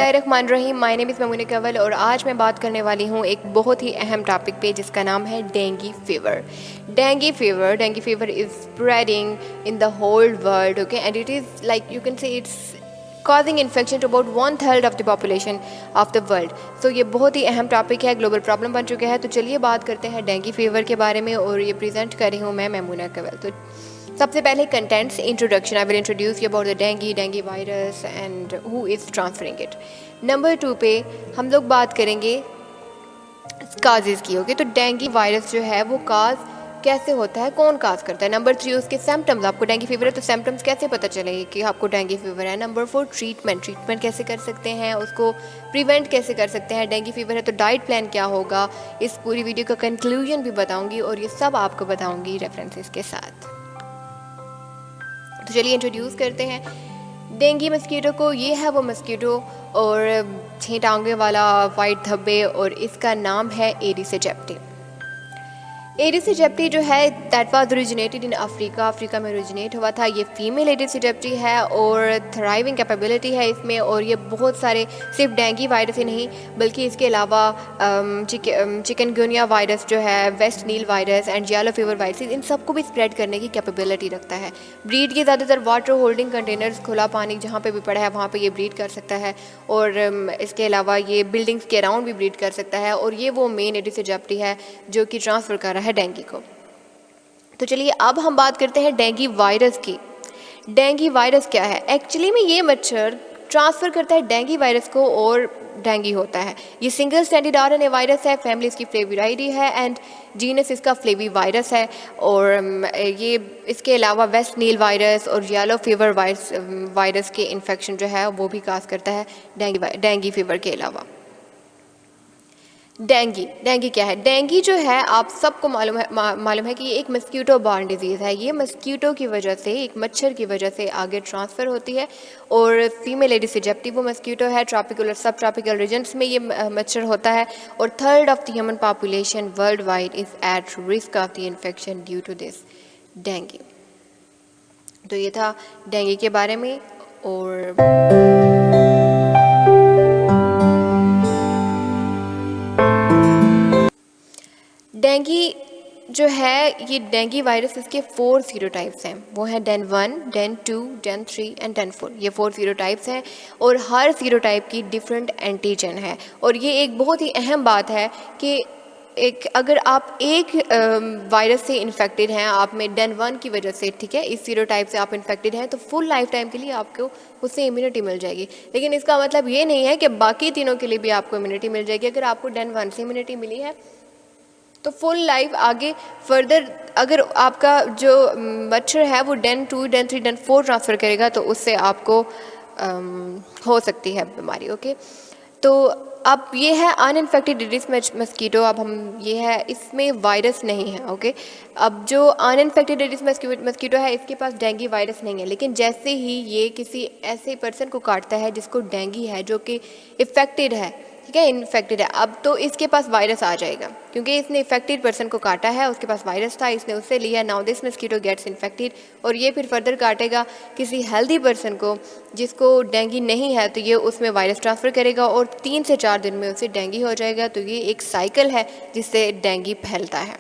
बिस्मिल्लाहिर्रहमानिर्रहीम। My name is Mamoona Kanwal और आज मैं बात करने वाली हूँ एक बहुत ही अहम टॉपिक पे जिसका नाम है dengue fever. Dengue fever is spreading in the whole world, okay, and it is like you can say it's causing infection to about 1/3 of the population of the world। So ये बहुत ही अहम topic है, global problem बन चुका है। तो चलिए बात करते हैं डेंगू फीवर के बारे में और ये प्रेजेंट कर रही हूँ मैं ममूना कंवल। तो सबसे पहले contents introduction. I will introduce you about the dengue virus and who is transferring it. Number 2 पे हम लोग बात करेंगे काजेज़ की, ओके। तो डेंगू वायरस जो है वो काज कैसे होता है, कौन काज करता है। नंबर 3 उसके सिम्टम्स, आपको डेंगू फीवर है तो सिम्टम्स कैसे पता चलेंगे कि आपको डेंगू फीवर है। नंबर 4 ट्रीटमेंट कैसे कर सकते हैं, उसको प्रिवेंट कैसे कर सकते हैं। डेंगू फीवर है तो डाइट प्लान क्या होगा, इस पूरी वीडियो का कंक्लूजन भी बताऊंगी और ये सब आपको बताऊंगी रेफरेंसेस के साथ। तो चलिए इंट्रोड्यूस करते हैं डेंगू मस्कीटो को। ये है वो मस्कीटो और 6 टांगे वाला वाइट धब्बे और इसका नाम है एडिस एजिप्टी। एडिस एजिप्टी जो है that was originated in Africa में ओरिजिनेट हुआ था। ये फीमेल एडिस एजिप्टी है और थ्राइविंग कैपेबिलिटी है इसमें, और ये बहुत सारे सिर्फ डेंगू वायरस ही नहीं बल्कि इसके अलावा चिकनगुनिया वायरस जो है, West Nile virus and yellow fever virus, इन सबको भी स्प्रेड करने की कैपेबिलिटी रखता है। ब्रीड के ज़्यादातर वाटर होल्डिंग कंटेनर्स, खुला पानी जहाँ पे भी पड़ा है वहाँ पे ये ब्रीड कर सकता है, और इसके अलावा ये बिल्डिंग्स के अराउंड भी ब्रीड कर सकता है, और ये वो मेन एडिस एजिप्टी है जो कि ट्रांसफ़र कर रहा है डेंगू को। तो चलिए अब हम बात करते हैं डेंगू वायरस की। डेंगू वायरस क्या है? एक्चुअली में ये मच्छर ट्रांसफ़र करता है डेंगू वायरस को और डेंगू होता है। ये सिंगल स्ट्रैंडेड आरएनए वायरस है, फैमिली इसकी फ्लेविराइडी है एंड जीनस इसका फ्लेवी वायरस है, और ये इसके अलावा वेस्ट नील वायरस और येलो फीवर वायरस के इन्फेक्शन जो है वो भी काज करता है डेंगू फीवर के अलावा। डेंगू क्या है? डेंगू जो है आप सबको मालूम है कि ये एक मस्कीटो बॉर्न डिजीज़ है। ये मस्कीटो की वजह से, एक मच्छर की वजह से आगे ट्रांसफ़र होती है, और फीमेल एडिस एजिप्टी वो मस्कीटो है। ट्रॉपिकल और सब ट्रॉपिकल रीजन्स में ये मच्छर होता है, और 1/3 of the human population worldwide is at risk of the infection due to this dengue. तो ये था डेंगू के बारे में। और डेंगू जो है, ये डेंगू वायरस, इसके 4 सीरोटाइप्स हैं। वो हैं DEN 1, DEN 2, DEN 3 and DEN 4। ये 4 सीरोटाइप्स हैं और हर सीरोटाइप की डिफरेंट एंटीजन है। और ये एक बहुत ही अहम बात है कि अगर आप एक वायरस से इन्फेक्टेड हैं, आप में डेन 1 की वजह से, ठीक है, इस सीरोटाइप से आप इन्फेक्टेड हैं, तो फुल लाइफ टाइम के लिए आपको उससे इम्यूनिटी मिल जाएगी। लेकिन इसका मतलब ये नहीं है कि बाकी तीनों के लिए भी आपको इम्यूनिटी मिल जाएगी। अगर आपको डेन 1 से इम्यूनिटी मिली है तो फुल लाइफ आगे फर्दर, अगर आपका जो मच्छर है वो डेन 2, डेन 3, डेन 4 ट्रांसफ़र करेगा तो उससे आपको हो सकती है बीमारी, ओके। तो अब ये है अनइन्फेक्टेड एडिस मस्कीटो। अब हम ये है, इसमें वायरस नहीं है, ओके। अब जो अनइन्फेक्टेड एडिस मस्कीटो है इसके पास डेंगू वायरस नहीं है, लेकिन जैसे ही ये किसी ऐसे पर्सन को काटता है जिसको डेंगू है, जो कि इफ़ेक्टेड है, ठीक है, इन्फेक्टेड है, अब तो इसके पास वायरस आ जाएगा क्योंकि इसने इफेक्टेड पर्सन को काटा है, उसके पास वायरस था, इसने उससे लिया। Now this mosquito gets infected, और ये फिर फर्दर काटेगा किसी हेल्दी पर्सन को जिसको डेंगू नहीं है, तो ये उसमें वायरस ट्रांसफ़र करेगा और 3 से 4 दिन में उसे डेंगू हो जाएगा। तो ये एक साइकिल है जिससे डेंगू फैलता है।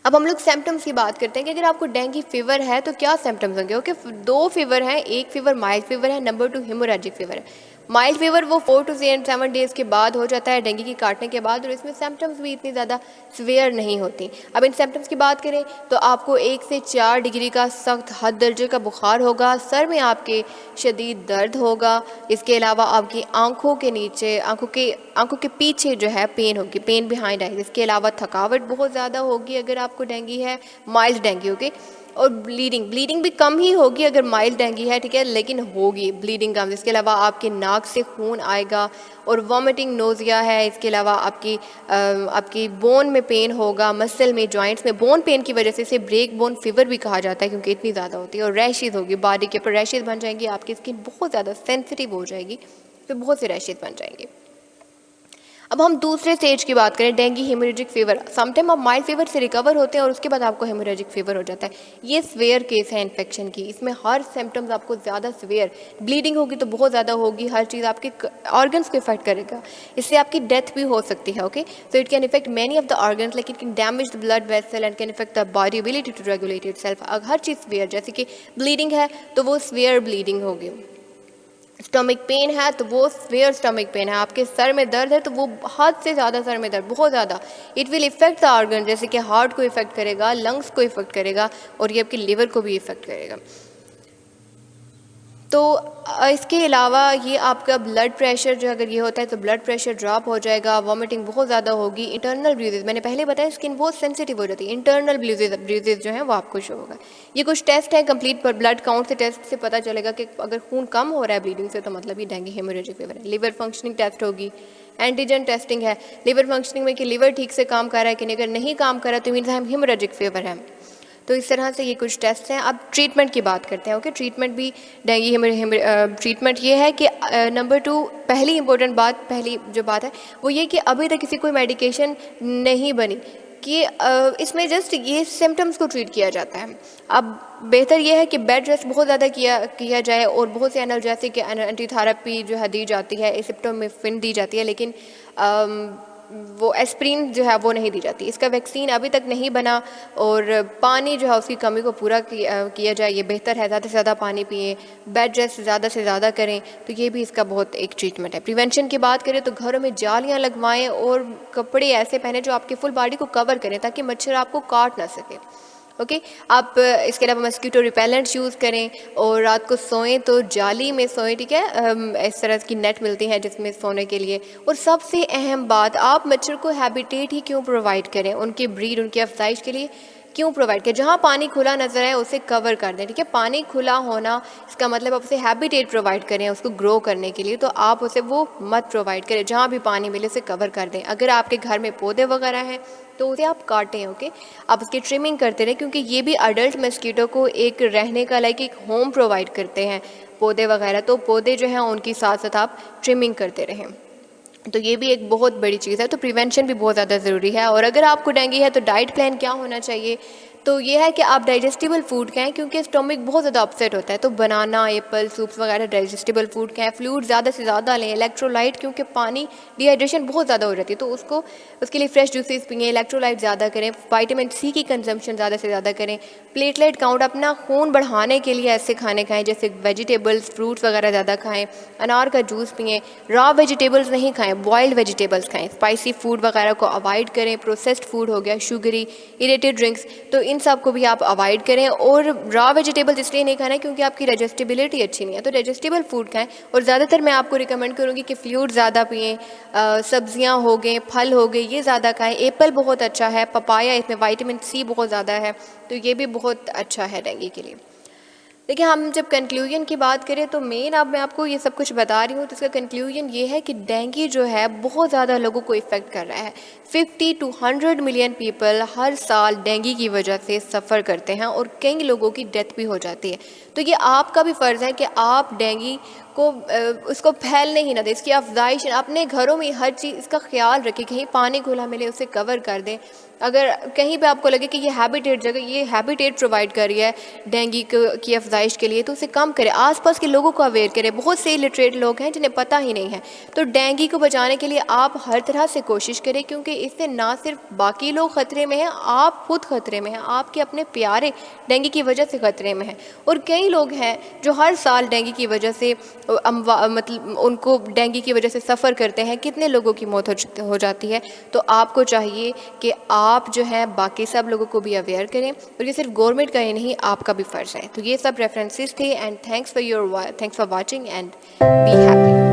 अब हम लोग सिम्टम्स की बात करते हैं कि अगर आपको डेंगू फीवर है तो क्या सिम्टम्स होंगे, ओके। 2 फीवर हैं, एक फीवर माइल्ड फीवर है, नंबर 2 हेमोरेजिक फीवर है। माइल्ड फीवर वो 4 to 7 डेज़ के बाद हो जाता है डेंगू की काटने के बाद, और इसमें सिम्टम्स भी इतनी ज़्यादा सीवियर नहीं होती। अब इन सिम्टम्स की बात करें तो आपको 1 से 4 डिग्री का सख्त हद दर्जे का बुखार होगा, सर में आपके शदीद दर्द होगा, इसके अलावा आपकी आँखों के नीचे, आँखों के पीछे जो है पेन होगी, पेन बिहाइंड आई। इसके अलावा थकावट बहुत ज़्यादा होगी अगर आपको डेंगू है, माइल्ड डेंगू, ओके। और ब्लीडिंग भी कम ही होगी अगर माइल्ड डेंगू है, ठीक है, लेकिन होगी ब्लीडिंग कम। इसके अलावा आपके नाक से खून आएगा और वॉमिटिंग, नोज़िया है। इसके अलावा आपकी बोन में पेन होगा, मसल में, जॉइंट्स में। बोन पेन की वजह से इसे ब्रेक बोन फीवर भी कहा जाता है क्योंकि इतनी ज़्यादा होती है। और रैशेज़ होगी, बॉडी के ऊपर रैशेज़ बन जाएंगी, आपकी स्किन बहुत ज़्यादा सेंसिटिव हो जाएगी, तो बहुत से रैशेज़ बन जाएंगे। अब हम दूसरे स्टेज की बात करें, डेंगू हेमोरेजिक फीवर। समटाइम आप माइल्ड फीवर से रिकवर होते हैं और उसके बाद आपको हेमोरेजिक फीवर हो जाता है। ये स्वेयर केस है इन्फेक्शन की, इसमें हर सिम्टम्स आपको ज़्यादा स्वेयर, ब्लीडिंग होगी तो बहुत ज़्यादा होगी, हर चीज़ आपके ऑर्गन्स को इफेक्ट करेगा, इससे आपकी डेथ भी हो सकती है। Okay, so it can affect many of the organs, like it can damage the blood vessel and can affect the body ability to regulate itself. हर चीज़ स्वेयर, जैसे कि ब्लीडिंग है तो वो स्वेयर ब्लीडिंग होगी, स्टमक पेन है तो वो स्वेयर स्टमक पेन है, आपके सर में दर्द है तो वो हद से ज़्यादा सर में दर्द, बहुत ज़्यादा। It will effect the organ, जैसे कि हार्ट को इफेक्ट करेगा, लंग्स को इफेक्ट करेगा और ये आपके लिवर को भी इफेक्ट करेगा। तो इसके अलावा ये आपका ब्लड प्रेशर जो अगर ये होता है तो ब्लड प्रेशर ड्रॉप हो जाएगा, वॉमिटिंग बहुत ज़्यादा होगी, इंटरनल ब्लीजेज, मैंने पहले बताया स्किन बहुत सेंसिटिव हो जाती है, इंटरनल ब्लीजेज जो है वो आपको शो होगा। ये कुछ टेस्ट है कंप्लीट, पर ब्लड काउंट से टेस्ट से पता चलेगा कि अगर खून कम हो रहा है ब्लीडिंग से तो मतलब ये डेंगू हेमोरेजिक फीवर है। लिवर फंक्शनिंग टेस्ट होगी, एंटीजन टेस्टिंग है लिवर फंक्शनिंग में कि लिवर ठीक से काम कर रहा है कि नहीं, अगर नहीं काम कर रहा तो मीन्स हम हेमोरेजिक फीवर है। तो इस तरह से ये कुछ टेस्ट हैं। अब ट्रीटमेंट की बात करते हैं। ओके, ट्रीटमेंट भी डेंगू ट्रीटमेंट ये है कि नंबर 2, पहली इंपॉर्टेंट बात, पहली जो बात है वो ये कि अभी तक किसी कोई मेडिकेशन नहीं बनी कि इसमें जस्ट ये सिम्टम्स को ट्रीट किया जाता है। अब बेहतर ये है कि बेड रेस्ट बहुत ज़्यादा किया जाए और बहुत से एनाल्जेसिक एंटी थेरेपी जो है दी जाती है, एसिप्टोमिफिन दी जाती है, लेकिन वो एस्प्रिन जो है वो नहीं दी जाती। इसका वैक्सीन अभी तक नहीं बना और पानी जो है उसकी कमी को पूरा किया जाए, ये बेहतर है। ज़्यादा से ज़्यादा पानी पिए, बेड रेस्ट ज़्यादा से ज़्यादा करें, तो ये भी इसका बहुत एक ट्रीटमेंट है। प्रिवेंशन की बात करें तो घरों में जालियाँ लगवाएं और कपड़े ऐसे पहने जो आपकी फुल बॉडी को कवर करें ताकि मच्छर आपको काट ना सके। ओके, आप इसके अलावा मस्कीटो रिपेलेंट्स यूज़ करें और रात को सोएं तो जाली में सोएं, ठीक है। इस तरह की नेट मिलती हैं जिसमें सोने के लिए। और सबसे अहम बात, आप मच्छर को हैबिटेट ही क्यों प्रोवाइड करें, उनकी ब्रीड, उनकी अफजाइश के लिए क्यों प्रोवाइड करें। जहाँ पानी खुला नजर आए उसे कवर कर दें, ठीक है। पानी खुला होना इसका मतलब आप उसे हैबिटेट प्रोवाइड करें उसको ग्रो करने के लिए, तो आप उसे वो मत प्रोवाइड करें। जहाँ भी पानी मिले उसे कवर कर दें। अगर आपके घर में पौधे वगैरह हैं तो उसे आप काटें, ओके, आप उसकी ट्रिमिंग करते रहें, क्योंकि ये भी अडल्ट मस्कीटो को एक रहने का लाइक एक होम प्रोवाइड करते हैं पौधे वगैरह। तो पौधे जो हैं उनकी साथ साथ आप ट्रिमिंग करते रहें, तो ये भी एक बहुत बड़ी चीज़ है। तो प्रिवेंशन भी बहुत ज़्यादा ज़रूरी है। और अगर आपको डेंगू है तो डाइट प्लान क्या होना चाहिए, तो ये है कि आप डाइजेस्टिबल फूड खाएं, क्योंकि स्टोमक बहुत ज़्यादा अपसेट होता है। तो बनाना, एप्पल, सूप्स वगैरह डाइजेस्टिबल फूड खाएं। फ्लूइड ज़्यादा से ज़्यादा लें, इलेक्ट्रोलाइट, क्योंकि पानी डिहाइड्रेशन बहुत ज़्यादा हो जाती है, तो उसके लिए फ्रेश जूसेस पिएं, इलेक्ट्रोलाइट ज़्यादा करें, विटामिन सी की कंजम्पशन ज़्यादा से ज़्यादा करें। प्लेटलेट काउंट, अपना खून बढ़ाने के लिए ऐसे खाने खाएं जैसे वेजिटेबल्स, फ्रूट्स वगैरह ज़्यादा खाएं, अनार का जूस पिएं, रॉ वेजिटेबल्स नहीं खाएं, बॉइल्ड वेजिटेबल्स खाएं, स्पाइसी फूड वगैरह को अवॉइड करें, प्रोसेस्ड फूड हो गया, शुगरी, इरेटेड ड्रिंक्स, तो इन सब को भी आप अवॉइड करें। और रॉ वेजिटेबल्स इसलिए नहीं खाना है क्योंकि आपकी डाइजेस्टिबिलिटी अच्छी नहीं है, तो डाइजेस्टिबल फूड खाएं। और ज़्यादातर मैं आपको रिकमेंड करूँगी कि फ्लूइड ज़्यादा पिएं, सब्जियां हो गए, फल हो गए, ये ज़्यादा खाएं। एप्पल बहुत अच्छा है, पपाया, इसमें विटामिन सी बहुत ज़्यादा है, तो ये भी बहुत अच्छा है डेंगू के लिए। देखिए, हम जब कंक्लूजन की बात करें तो मेन, अब मैं आपको ये सब कुछ बता रही हूँ तो इसका कंक्लूजन ये है कि डेंगू जो है बहुत ज़्यादा लोगों को इफ़ेक्ट कर रहा है। 50 to 100 मिलियन पीपल हर साल डेंगू की वजह से सफ़र करते हैं और कई लोगों की डेथ भी हो जाती है। तो ये आपका भी फ़र्ज़ है कि आप डेंगू को उसको फैलने ही ना दें, इसकी अफजाइश अपने घरों में हर चीज़ इसका ख्याल रखें, कहीं पानी खुला मिले उसे कवर कर दें। अगर कहीं पे आपको लगे कि ये हैबिटेट जगह ये हैबिटेट प्रोवाइड कर रही है डेंगू की अफजाइश के लिए, तो उसे कम करें, आसपास के लोगों को अवेयर करें। बहुत से इलिटरेट लोग हैं जिन्हें पता ही नहीं है, तो डेंगू को बचाने के लिए आप हर तरह से कोशिश करें, क्योंकि इससे ना सिर्फ बाकी लोग ख़तरे में हैं, आप खुद ख़तरे में हैं, आपके अपने प्यारे डेंगू की वजह से ख़तरे में हैं। और कई लोग हैं जो हर साल डेंगू की वजह से मतलब उनको डेंगू की वजह से सफ़र करते हैं, कितने लोगों की मौत हो जाती है। तो आपको चाहिए कि आप जो है बाकी सब लोगों को भी अवेयर करें, और ये सिर्फ गवर्नमेंट का ही नहीं, आपका भी फ़र्ज़ है। तो ये सब रेफरेंसेस थे, and thanks for watching and be happy.